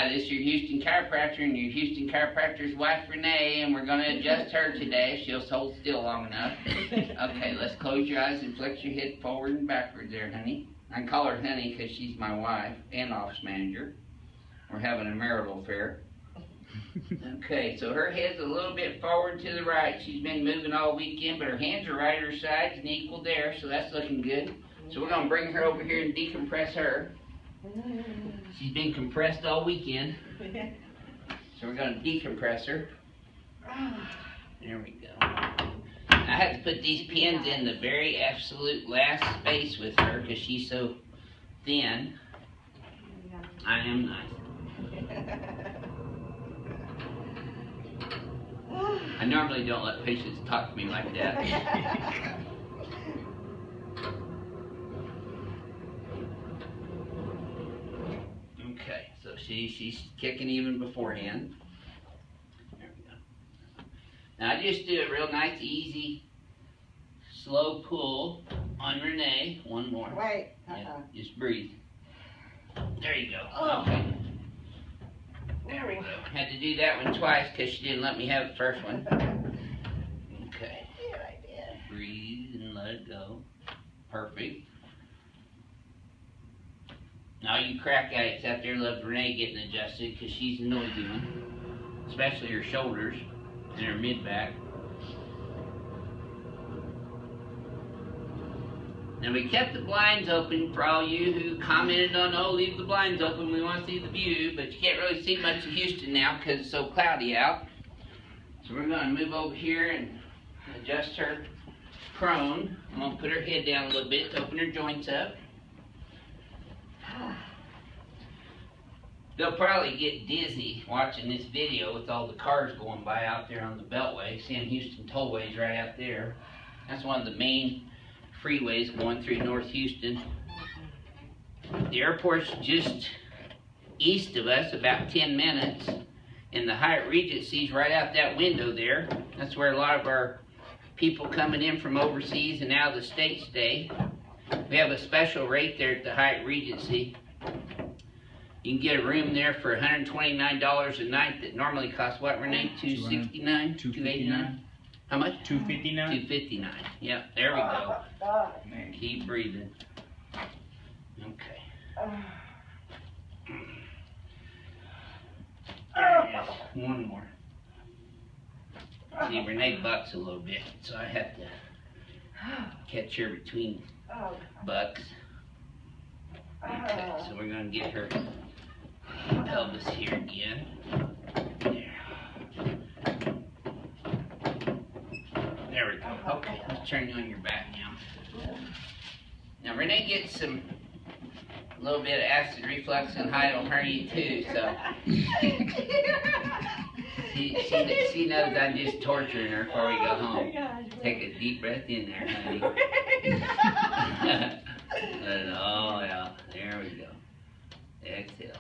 Hi, this is your Houston chiropractor and your Houston chiropractor's wife, Renae, and we're going to adjust her today. She'll hold still long enough. Okay, let's close your eyes and flex your head forward and backwards there, honey. I call her honey because she's my wife and office manager. We're having a marital affair. Okay, so her head's a little bit forward to the right. She's been moving all weekend, but her hands are right at her sides and equal there, so that's looking good. So we're going to bring her over here and decompress her. She's been compressed all weekend, so we're going to decompress her. There we go. I had to put these pins in the very absolute last space with her because she's so thin. I am nice. I normally don't let patients talk to me like that. Okay, so she's kicking even beforehand. There we go. Now I just do a real nice, easy, slow pull on Renae. One more. Wait. Yeah, just breathe. There you go. Oh. Okay. There we go. Had to do that one twice because she didn't let me have the first one. Okay. Yeah, I did. Breathe and let it go. Perfect. Now you crack addicts out there love Renae getting adjusted because she's a noisy one, especially her shoulders and her mid-back. Now we kept the blinds open for all you who commented on, oh, leave the blinds open, we want to see the view, but you can't really see much of Houston now because it's so cloudy out. So we're going to move over here and adjust her prone. I'm going to put her head down a little bit to open her joints up. They'll probably get dizzy watching this video with all the cars going by out there on the Beltway. Sam Houston Tollway's right out there. That's one of the main freeways going through North Houston. The airport's just east of us, about 10 minutes, and the Hyatt Regency's right out that window there. That's where a lot of our people coming in from overseas and out of the state stay. We have a special rate there at the Hyatt Regency. You can get a room there for $129 a night that normally costs what, Renae? $269? $289? How much? $259. $259. Yep, there we go. Keep breathing. Okay. One more. See, Renae bucks a little bit, so I have to catch her between bucks. Okay, so we're going to get her pelvis here again. There we go. Okay, let's turn you on your back now. Now Renae gets a little bit of acid reflux and hiatal hernia too, so she knows I'm just torturing her before we go home. Take a deep breath in there, honey. Oh yeah, there we go. Exhale.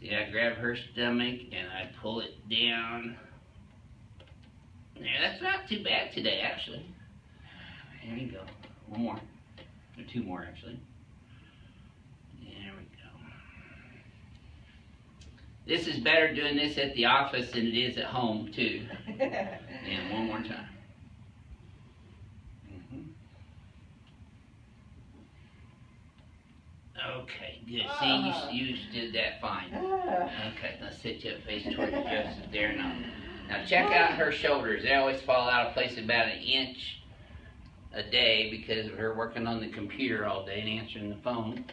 See, I grab her stomach and I pull it down. Yeah, that's not too bad today, actually. There you go. One more. Or two more, actually. There we go. This is better doing this at the office than it is at home, too. And one more time. Okay, good. See, you did that fine. Okay, let's sit you up face towards Joseph there now. Now check out her shoulders. They always fall out of place about an inch a day because of her working on the computer all day and answering the phone.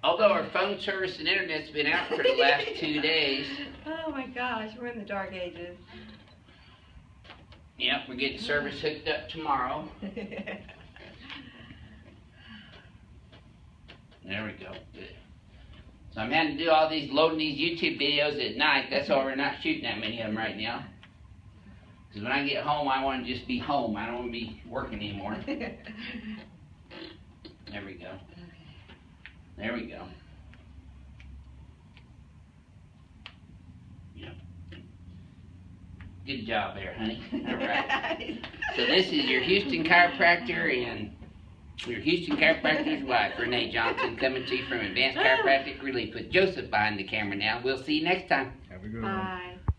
Although our phone service and internet's been out for the last 2 days. Oh my gosh, we're in the dark ages. Yep, we're getting service hooked up tomorrow. There we go. Good. So I'm having to do all these, loading these YouTube videos at night. That's why we're not shooting that many of them right now. Because when I get home, I want to just be home. I don't want to be working anymore. There we go. There we go. Yep. Good job there, honey. All right. So this is your Houston chiropractor and Your Houston chiropractor's wife, Renae Johnson, coming to you from Advanced Chiropractic Relief with Joseph behind the camera now. We'll see you next time. Have a good one. Bye.